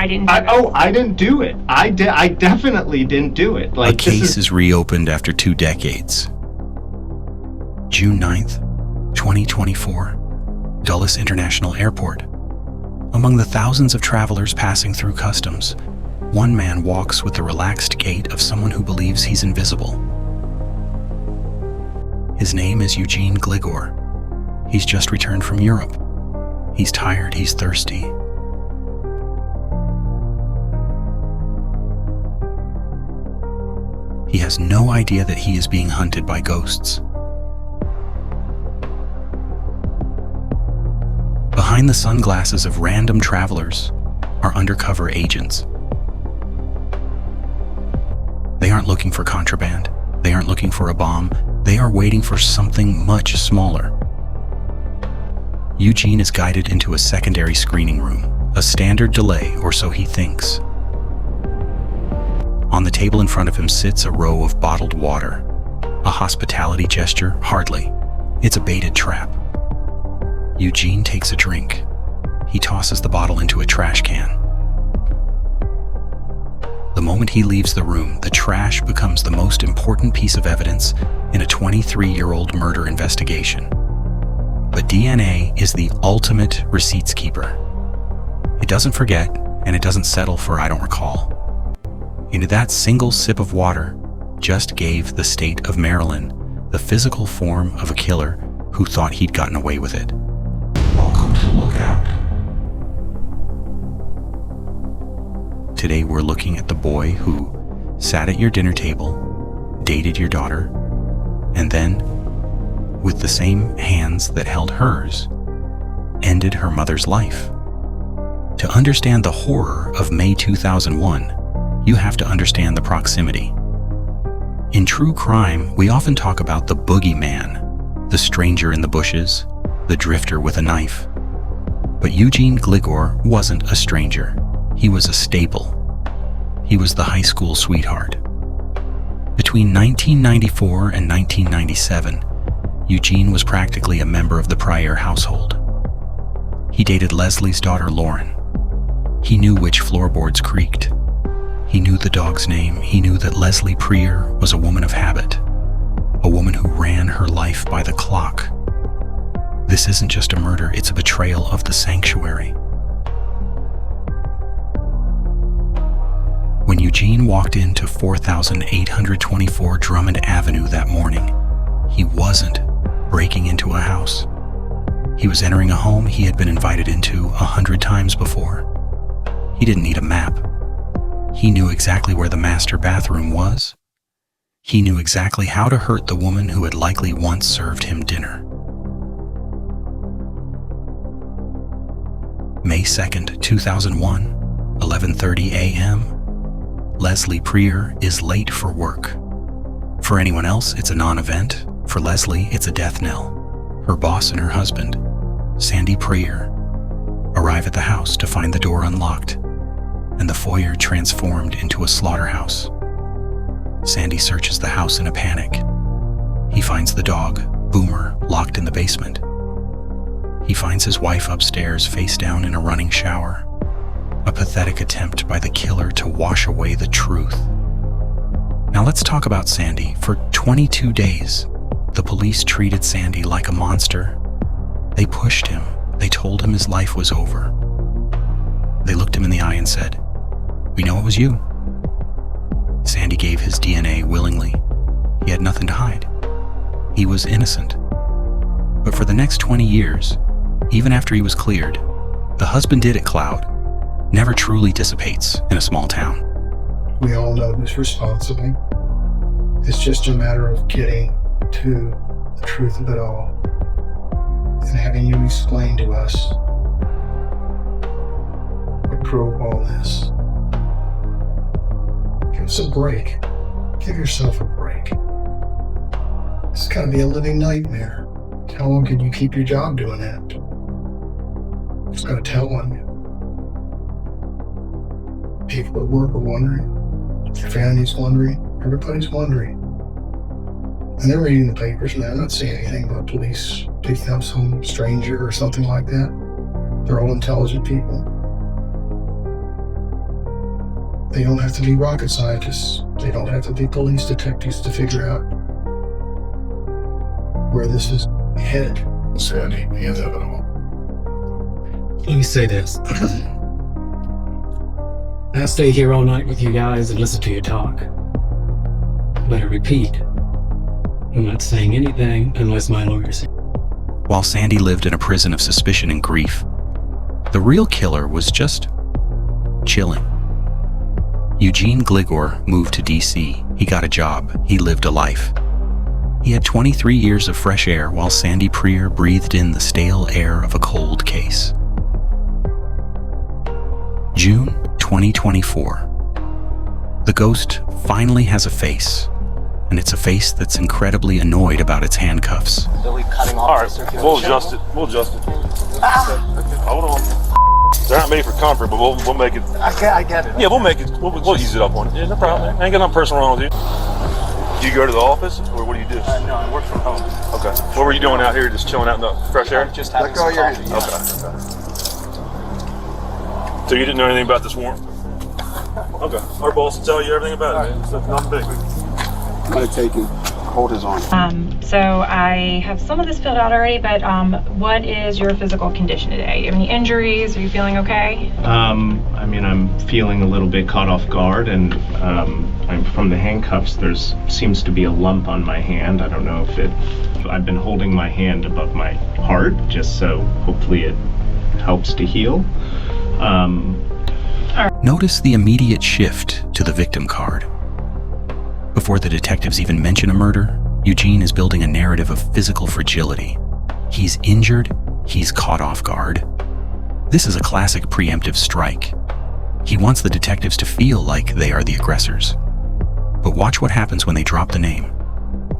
I didn't do it. I didn't do it. I definitely didn't do it. A case is reopened after 2 decades. June 9th, 2024, Dulles International Airport. Among the thousands of travelers passing through customs, one man walks with the relaxed gait of someone who believes he's invisible. His name is Eugene Gliggor. He's just returned from Europe. He's tired, he's thirsty. He has no idea that he is being hunted by ghosts. Behind the sunglasses of random travelers are undercover agents. They aren't looking for contraband. They aren't looking for a bomb. They are waiting for something much smaller. Eugene is guided into a secondary screening room, a standard delay, or so he thinks. On the table in front of him sits a row of bottled water. A hospitality gesture? Hardly. It's a baited trap. Eugene takes a drink. He tosses the bottle into a trash can. The moment he leaves the room, the trash becomes the most important piece of evidence in a 23-year-old murder investigation. But DNA is the ultimate receipts keeper. It doesn't forget, and it doesn't settle for "I don't recall." Into that single sip of water just gave the state of Maryland the physical form of a killer who thought he'd gotten away with it. Welcome to Lookout. Today we're looking at the boy who sat at your dinner table, dated your daughter, and then, with the same hands that held hers, ended her mother's life. To understand the horror of May 2001, you have to understand the proximity. In true crime, we often talk about the boogeyman, the stranger in the bushes, the drifter with a knife. But Eugene Gliggor wasn't a stranger. He was a staple. He was the high school sweetheart. Between 1994 and 1997, Eugene was practically a member of the Prier household. He dated Leslie's daughter, Lauren. He knew which floorboards creaked. He knew the dog's name. He knew that Leslie Prier was a woman of habit, a woman who ran her life by the clock. This isn't just a murder, it's a betrayal of the sanctuary. When Eugene walked into 4824 Drummond Avenue that morning, he wasn't breaking into a house. He was entering a home he had been invited into 100 times before. He didn't need a map. He knew exactly where the master bathroom was. He knew exactly how to hurt the woman who had likely once served him dinner. May 2nd, 2001, 11:30 a.m. Leslie Prier is late for work. For anyone else, it's a non-event. For Leslie, it's a death knell. Her boss and her husband, Sandy Prier, arrive at the house to find the door unlocked and the foyer transformed into a slaughterhouse. Sandy searches the house in a panic. He finds the dog, Boomer, locked in the basement. He finds his wife upstairs, face down in a running shower. A pathetic attempt by the killer to wash away the truth. Now let's talk about Sandy. For 22 days, the police treated Sandy like a monster. They pushed him. They told him his life was over. They looked him in the eye and said, "We know it was you." Sandy gave his DNA willingly. He had nothing to hide. He was innocent. But for the next 20 years, even after he was cleared, the husband did it cloud never truly dissipates in a small town. We all know who's responsible. It's just a matter of getting to the truth of it all and having you explain to us what drove all this. Give us a break. Give yourself a break. It's got to be a living nightmare. How long can you keep your job doing that? It's got to tell on you. People at work are wondering. Your family's wondering. Everybody's wondering. And they're reading the papers and they're not seeing anything about police picking up some stranger or something like that. They're all intelligent people. They don't have to be rocket scientists. They don't have to be police detectives to figure out where this is headed. Sandy, the inevitable. Let me say this. I'll stay here all night with you guys and listen to you talk. But I repeat, I'm not saying anything unless my lawyer's here. While Sandy lived in a prison of suspicion and grief, the real killer was just chilling. Eugene Gliggor moved to D.C. He got a job. He lived a life. He had 23 years of fresh air while Sandy Prier breathed in the stale air of a cold case. June 2024. The ghost finally has a face, and it's a face that's incredibly annoyed about its handcuffs. Really cutting off. All right, we'll adjust it. We'll adjust it. Hold on. They're not made for comfort, but we'll make it. I get it. Yeah, we'll make it. We'll ease it up on it. Yeah, no problem. I ain't got nothing personal wrong with you. Do you go to the office, or what do you do? No, I work from home. Okay. What were you doing out here? Just chilling out in the fresh air? Just having some coffee. Okay. So you didn't know anything about this warrant? Okay. Our boss will tell you everything about it. It's nothing big. I'm going to take him. Hold his arm. So I have some of this filled out already, but what is your physical condition today? You have any injuries? Are you feeling okay? I mean, I'm feeling a little bit caught off guard, and I'm from the handcuffs. There's seems to be a lump on my hand. I don't know if I've been holding my hand above my heart, just so hopefully it helps to heal. Notice the immediate shift to the victim card. Before the detectives even mention a murder, Eugene is building a narrative of physical fragility. He's injured, he's caught off guard. This is a classic preemptive strike. He wants the detectives to feel like they are the aggressors. But watch what happens when they drop the name.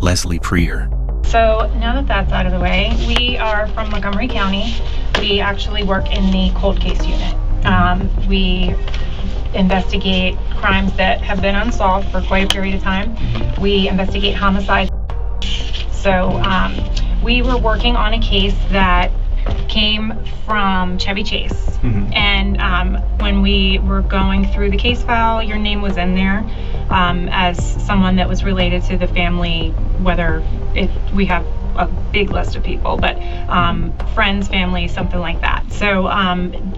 Leslie Prier. So now that that's out of the way, we are from Montgomery County. We actually work in the cold case unit. We investigate crimes that have been unsolved for quite a period of time. We investigate homicides. So we were working on a case that came from Chevy Chase. And when we were going through the case file, your name was in there as someone that was related to the family, whether we have a big list of people, but friends, family, something like that. So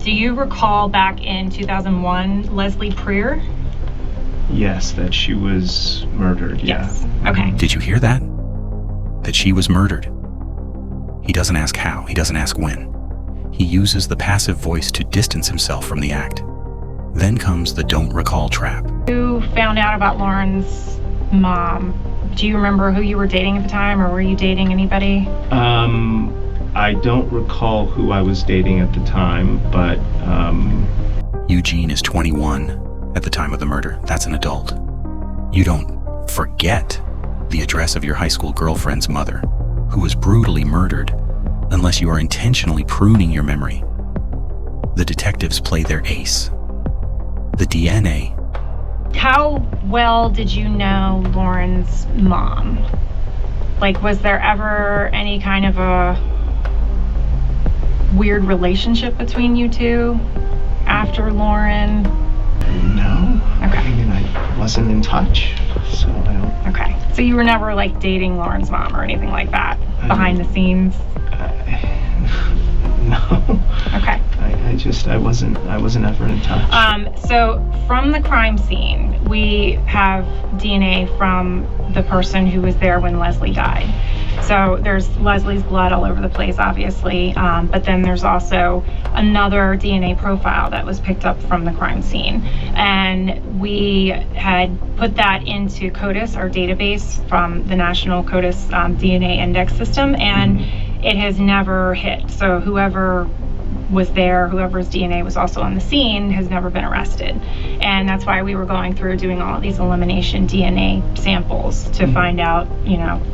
do you recall back in 2001, Leslie Prier? Yes, that she was murdered. Yes. Yeah. Okay. Did you hear that? That she was murdered. He doesn't ask how, he doesn't ask when. He uses the passive voice to distance himself from the act. Then comes the don't recall trap. You found out about Lauren's mom. Do you remember who you were dating at the time, or were you dating anybody? I don't recall who I was dating at the time, but Eugene is 21 at the time of the murder. That's an adult. You don't forget the address of your high school girlfriend's mother, who was brutally murdered, unless you are intentionally pruning your memory. The detectives play their ace. The DNA. How well did you know Lauren's mom? Like, was there ever any kind of a weird relationship between you two after Lauren? no. Okay. I mean, I wasn't in touch, so I don't. Okay. So you were never like dating Lauren's mom or anything like that behind the scenes? No. Okay. I wasn't ever in touch. So from the crime scene, we have DNA from the person who was there when Leslie died. So there's Leslie's blood all over the place, obviously, but then there's also another DNA profile that was picked up from the crime scene. And we had put that into CODIS, our database from the National CODIS DNA Index System, and it has never hit. So whoever was there, whoever's DNA was also on the scene, has never been arrested. And that's why we were going through doing all of these elimination DNA samples to find out,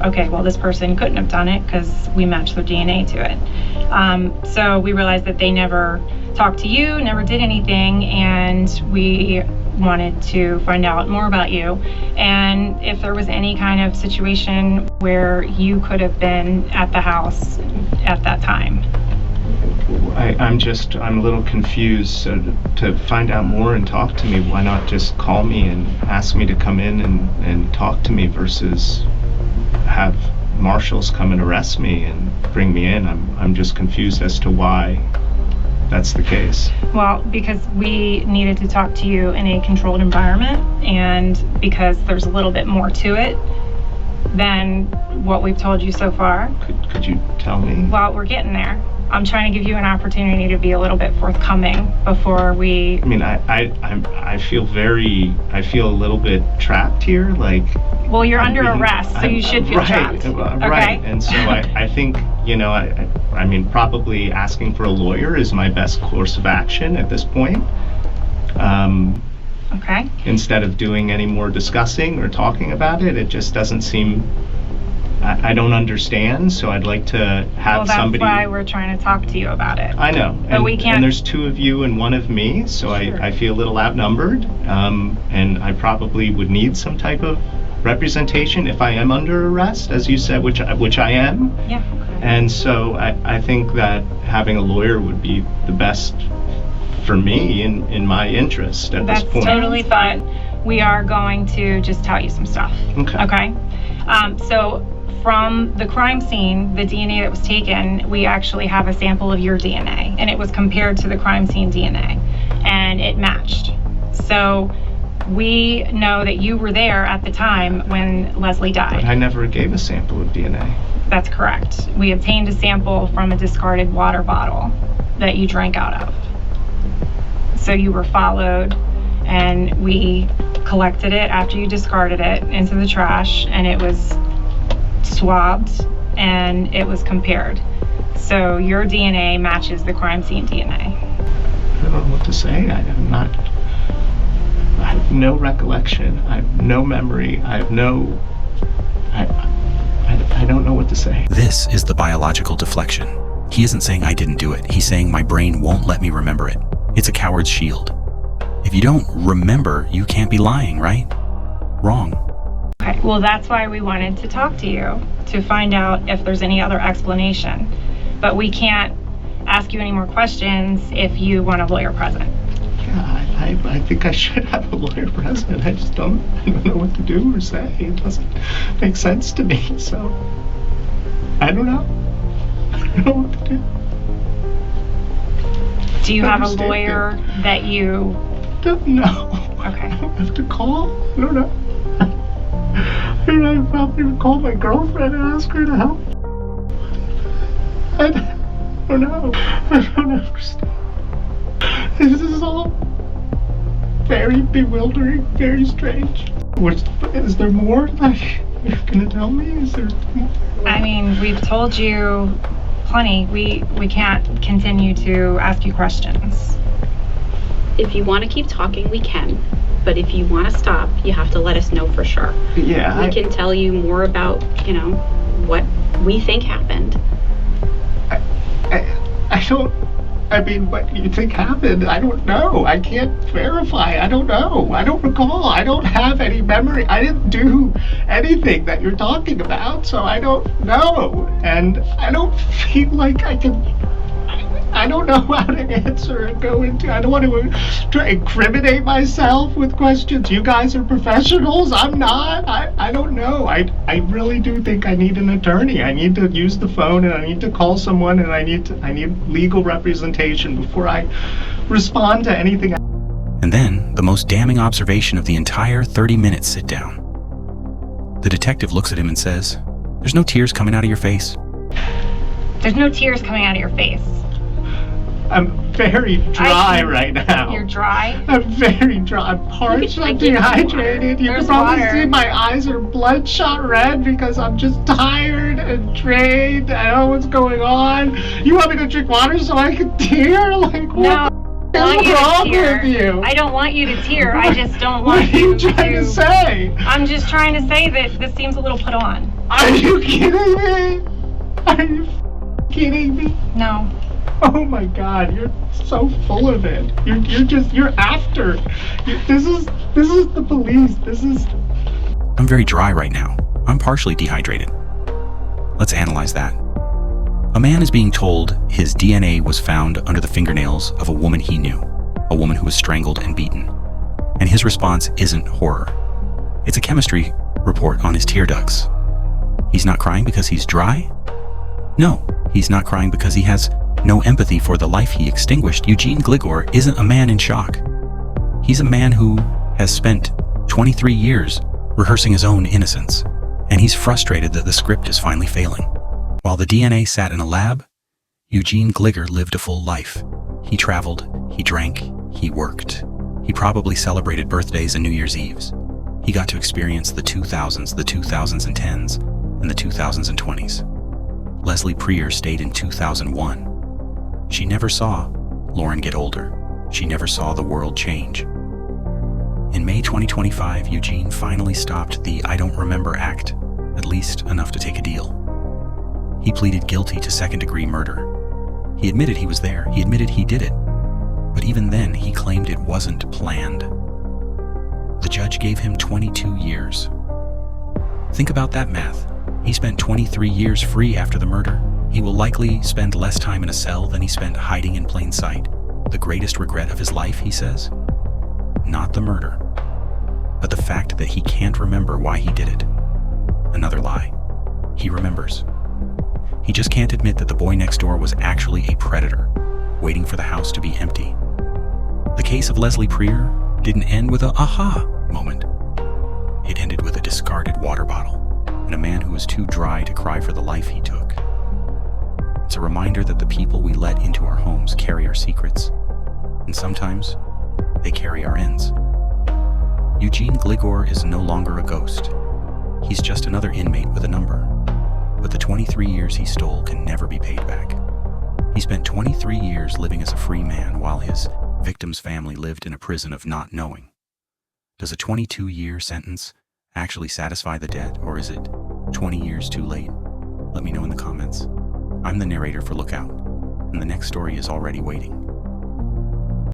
okay, well, this person couldn't have done it because we matched their DNA to it. So we realized that they never talked to you, never did anything, and we wanted to find out more about you and if there was any kind of situation where you could have been at the house at that time. I'm a little confused. So to find out more and talk to me, why not just call me and ask me to come in and talk to me versus have marshals come and arrest me and bring me in? I'm just confused as to why that's the case. Well, because we needed to talk to you in a controlled environment, and because there's a little bit more to it than what we've told you so far. Could you tell me? Well, we're getting there. I'm trying to give you an opportunity to be a little bit forthcoming before we... I mean, I feel a little bit trapped here, like... Well, you're under arrest, so you should feel trapped. Right, and so I think, I mean, probably asking for a lawyer is my best course of action at this point. Okay. Instead of doing any more discussing or talking about it, it just doesn't seem... I don't understand, so I'd like to have somebody... Well, that's why we're trying to talk to you about it. I know. But we can't... And there's two of you and one of me, so Sure. I feel a little outnumbered. And I probably would need some type of representation if I am under arrest, as you said, which I am. Yeah. Okay. And so I think that having a lawyer would be the best for me in my interest at this point. That's totally fine. We are going to just tell you some stuff. Okay. Okay? So from the crime scene, the DNA that was taken, we actually have a sample of your DNA, and it was compared to the crime scene DNA, and it matched. So we know that you were there at the time when Leslie died. But I never gave a sample of DNA. That's correct. We obtained a sample from a discarded water bottle that you drank out of. So you were followed, and we collected it after you discarded it into the trash, and it was swabbed and it was compared. So your DNA matches the crime scene DNA. I don't know what to say. I have no recollection. I have no memory. I don't know what to say. This is the biological deflection. He isn't saying I didn't do it. He's saying my brain won't let me remember it. It's a coward's shield. If you don't remember, you can't be lying, right? Wrong. Okay, well, that's why we wanted to talk to you, to find out if there's any other explanation. But we can't ask you any more questions if you want a lawyer present. Yeah, I think I should have a lawyer present. I don't know what to do or say. It doesn't make sense to me, so I don't know. I don't know what to do. Do you have a lawyer that you... Don't know. Okay. I don't have to call. I don't know. I probably would call my girlfriend and ask her to help. I don't know. I don't understand. This is all very bewildering, very strange. Is there more that you're gonna tell me? Is there more? I mean, we've told you plenty. We can't continue to ask you questions. If you want to keep talking, we can. But if you want to stop, you have to let us know for sure. Yeah. We can tell you more about, what we think happened. I don't... I mean, what you think happened? I don't know. I can't verify. I don't know. I don't recall. I don't have any memory. I didn't do anything that you're talking about, so I don't know. And I don't feel like I can... I don't know how to answer and go into... I don't want to try to incriminate myself with questions. You guys are professionals. I'm not. I don't know. I really do think I need an attorney. I need to use the phone, and I need to call someone, and I need legal representation before I respond to anything. And then, the most damning observation of the entire 30-minute sit-down. The detective looks at him and says, "There's no tears coming out of your face." There's no tears coming out of your face. I'm very dry right now. You're dry? I'm very dry. I'm parched. I'm dehydrated. You can probably see my eyes are bloodshot red because I'm just tired and drained. I don't know what's going on. You want me to drink water so I can tear? Like, what is wrong with you? I don't want you to tear. I just don't want What are you trying to say? I'm just trying to say that this seems a little put on. Are you kidding me? Are you kidding me? No. Oh my God, you're so full of it. You're after. This is the police. I'm very dry right now. I'm partially dehydrated. Let's analyze that. A man is being told his DNA was found under the fingernails of a woman he knew, a woman who was strangled and beaten. And his response isn't horror. It's a chemistry report on his tear ducts. He's not crying because he's dry? No, he's not crying because he has no empathy for the life he extinguished. Eugene Gliggor isn't a man in shock. He's a man who has spent 23 years rehearsing his own innocence, and he's frustrated that the script is finally failing. While the DNA sat in a lab, Eugene Gliggor lived a full life. He traveled, he drank, he worked. He probably celebrated birthdays and New Year's Eves. He got to experience the 2000s, the 2010s, and the 2020s. Leslie Prier stayed in 2001. She never saw Lauren get older. She never saw the world change. In May 2025, Eugene finally stopped the I Don't Remember act, at least enough to take a deal. He pleaded guilty to second-degree murder. He admitted he was there. He admitted he did it. But even then, he claimed it wasn't planned. The judge gave him 22 years. Think about that math. He spent 23 years free after the murder. He will likely spend less time in a cell than he spent hiding in plain sight. The greatest regret of his life, he says? Not the murder, but the fact that he can't remember why he did it. Another lie. He remembers. He just can't admit that the boy next door was actually a predator, waiting for the house to be empty. The case of Leslie Prier didn't end with a aha moment. It ended with a discarded water bottle and a man who was too dry to cry for the life he took. It's a reminder that the people we let into our homes carry our secrets, and sometimes they carry our ends. Eugene Gliggor is no longer a ghost. He's just another inmate with a number. But the 23 years he stole can never be paid back. He spent 23 years living as a free man while his victim's family lived in a prison of not knowing. Does a 22-year sentence actually satisfy the debt, or is it 20 years too late? Let me know in the comments. I'm the narrator for Lookout, and the next story is already waiting.